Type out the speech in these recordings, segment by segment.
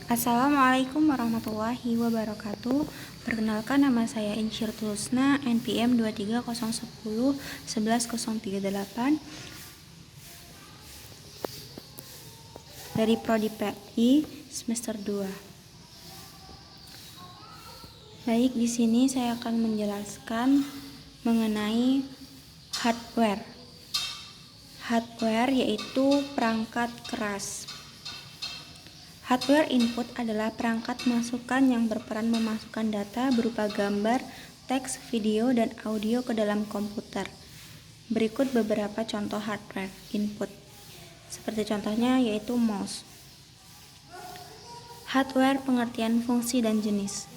Assalamualaikum warahmatullahi wabarakatuh. Perkenalkan, nama saya Insyiratul Husna, NPM 230101138 dari Prodi PI semester 2. Baik, di sini saya akan menjelaskan mengenai hardware. Hardware yaitu perangkat keras. Hardware input adalah perangkat masukan yang berperan memasukkan data berupa gambar, teks, video, dan audio ke dalam komputer. Berikut beberapa contoh hardware input. Seperti contohnya yaitu mouse. Hardware pengertian fungsi dan jenis.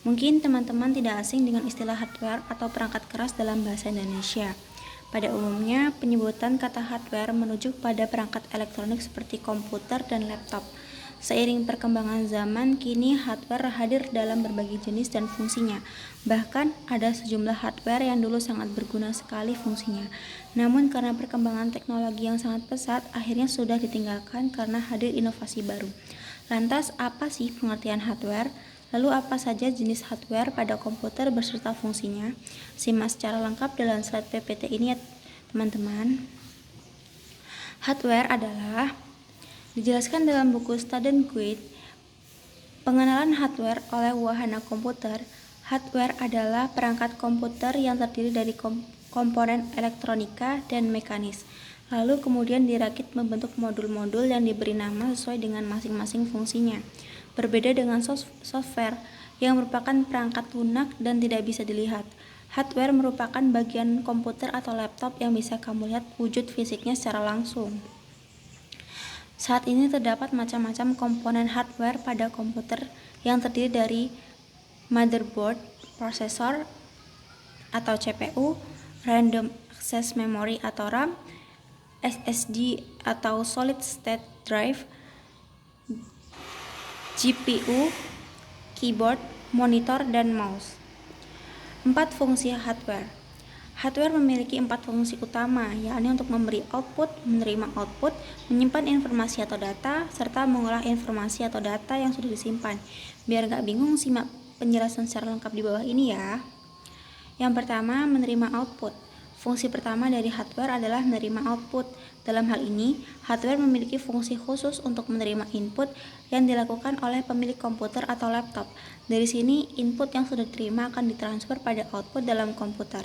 Mungkin teman-teman tidak asing dengan istilah hardware atau perangkat keras dalam bahasa Indonesia. Pada umumnya, penyebutan kata hardware merujuk pada perangkat elektronik seperti komputer dan laptop. Seiring perkembangan zaman, kini hardware hadir dalam berbagai jenis dan fungsinya. Bahkan, ada sejumlah hardware yang dulu sangat berguna sekali fungsinya. Namun, karena perkembangan teknologi yang sangat pesat, akhirnya sudah ditinggalkan karena hadir inovasi baru. Lantas, apa sih pengertian hardware? Lalu apa saja jenis hardware pada komputer beserta fungsinya? Simak secara lengkap dalam slide PPT ini ya teman-teman. Hardware adalah dijelaskan dalam buku Student Guide, pengenalan hardware oleh wahana komputer. Hardware adalah perangkat komputer yang terdiri dari komponen elektronika dan mekanis. Lalu kemudian dirakit membentuk modul-modul yang diberi nama sesuai dengan masing-masing fungsinya. Berbeda dengan software yang merupakan perangkat lunak dan tidak bisa dilihat. Hardware merupakan bagian komputer atau laptop yang bisa kamu lihat wujud fisiknya secara langsung. Saat ini terdapat macam-macam komponen hardware pada komputer yang terdiri dari motherboard, prosesor atau CPU, random access memory atau RAM, SSD atau solid state drive, GPU, keyboard, monitor, dan mouse. 4 fungsi hardware. Hardware memiliki 4 fungsi utama, yakni untuk memberi output, menerima output, menyimpan informasi atau data, serta mengolah informasi atau data yang sudah disimpan. Biar gak bingung, simak penjelasan secara lengkap di bawah ini ya. Yang pertama, menerima output. Fungsi pertama dari hardware adalah menerima output. Dalam hal ini, hardware memiliki fungsi khusus untuk menerima input yang dilakukan oleh pemilik komputer atau laptop. Dari sini, input yang sudah diterima akan ditransfer pada output dalam komputer.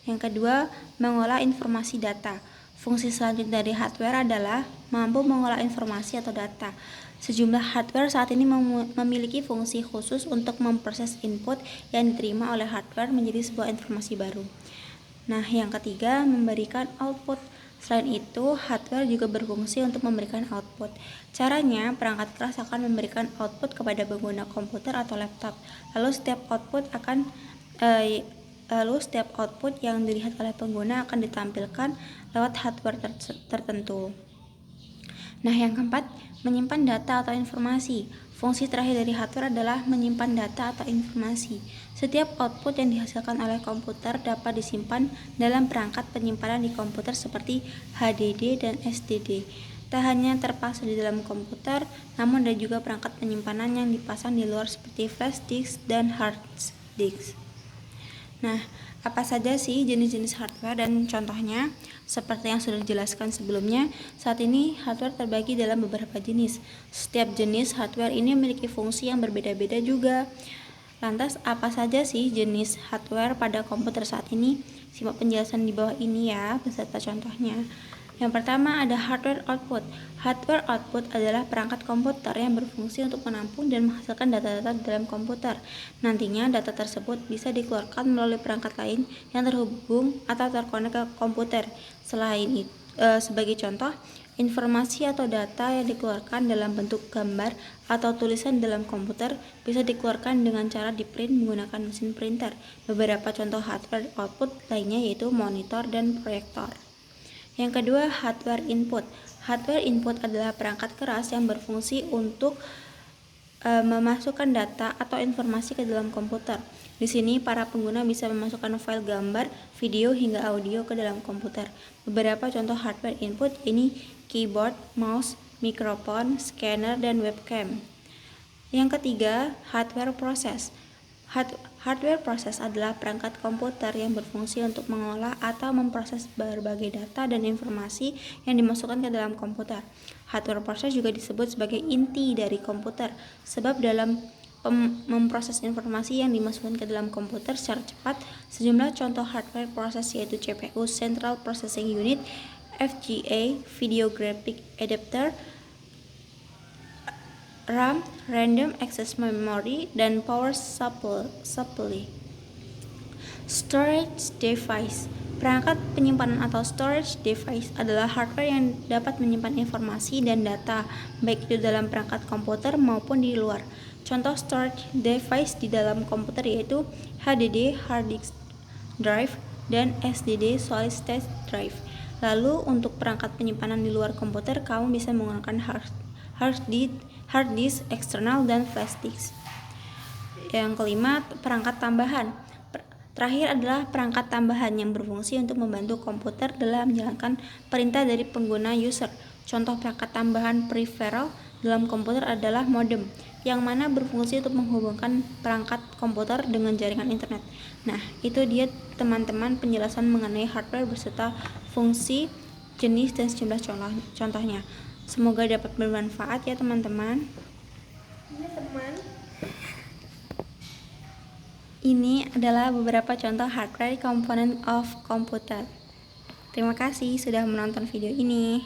Yang kedua, mengolah informasi data. Fungsi selanjutnya dari hardware adalah mampu mengolah informasi atau data. Sejumlah hardware saat ini memiliki fungsi khusus untuk memproses input yang diterima oleh hardware menjadi sebuah informasi baru. Nah, yang ketiga, memberikan output. Selain itu, hardware juga berfungsi untuk memberikan output. Caranya, perangkat keras akan memberikan output kepada pengguna komputer atau laptop. Lalu setiap output yang dilihat oleh pengguna akan ditampilkan lewat hardware tertentu. Nah, yang keempat, menyimpan data atau informasi. Fungsi terakhir dari hardware adalah menyimpan data atau informasi. Setiap output yang dihasilkan oleh komputer dapat disimpan dalam perangkat penyimpanan di komputer seperti HDD dan SSD. Tak hanya terpasang di dalam komputer, namun ada juga perangkat penyimpanan yang dipasang di luar seperti flash disk dan hard disk. Nah, apa saja sih jenis-jenis hardware dan contohnya? Seperti yang sudah dijelaskan sebelumnya, saat ini hardware terbagi dalam beberapa jenis. Setiap jenis hardware ini memiliki fungsi yang berbeda-beda juga. Lantas, apa saja sih jenis hardware pada komputer saat ini? Simak penjelasan di bawah ini ya, beserta contohnya. Yang pertama ada hardware output. Hardware output adalah perangkat komputer yang berfungsi untuk menampung dan menghasilkan data-data dalam komputer. Nantinya data tersebut bisa dikeluarkan melalui perangkat lain yang terhubung atau terkonek ke komputer. Sebagai contoh, informasi atau data yang dikeluarkan dalam bentuk gambar atau tulisan dalam komputer bisa dikeluarkan dengan cara di-print menggunakan mesin printer. Beberapa contoh hardware output lainnya yaitu monitor dan proyektor. Yang kedua, hardware input. Hardware input adalah perangkat keras yang berfungsi untuk memasukkan data atau informasi ke dalam komputer. Di sini, para pengguna bisa memasukkan file gambar, video, hingga audio ke dalam komputer. Beberapa contoh hardware input ini keyboard, mouse, mikrofon, scanner, dan webcam. Yang ketiga, hardware proses. Hardware proses adalah perangkat komputer yang berfungsi untuk mengolah atau memproses berbagai data dan informasi yang dimasukkan ke dalam komputer. Hardware proses juga disebut sebagai inti dari komputer, sebab dalam memproses informasi yang dimasukkan ke dalam komputer secara cepat. Sejumlah contoh hardware proses yaitu CPU (Central Processing Unit), FGA (Video Graphic Adapter), RAM (Random Access Memory), dan Power Supply. Storage device. Perangkat penyimpanan atau storage device adalah hardware yang dapat menyimpan informasi dan data, baik itu dalam perangkat komputer maupun di luar. Contoh storage device di dalam komputer yaitu HDD (Hard Disk Drive) dan SSD (Solid State Drive). Lalu untuk perangkat penyimpanan di luar komputer, kamu bisa menggunakan hard disk eksternal dan flash disk. Yang kelima, perangkat tambahan. Terakhir adalah perangkat tambahan yang berfungsi untuk membantu komputer dalam menjalankan perintah dari pengguna user. Contoh perangkat tambahan peripheral dalam komputer adalah modem, yang mana berfungsi untuk menghubungkan perangkat komputer dengan jaringan internet. Nah, itu dia teman-teman penjelasan mengenai hardware beserta fungsi, jenis, dan sejumlah contohnya. Semoga dapat bermanfaat ya teman-teman. Ini adalah beberapa contoh hardware component of computer. Terima kasih sudah menonton video ini.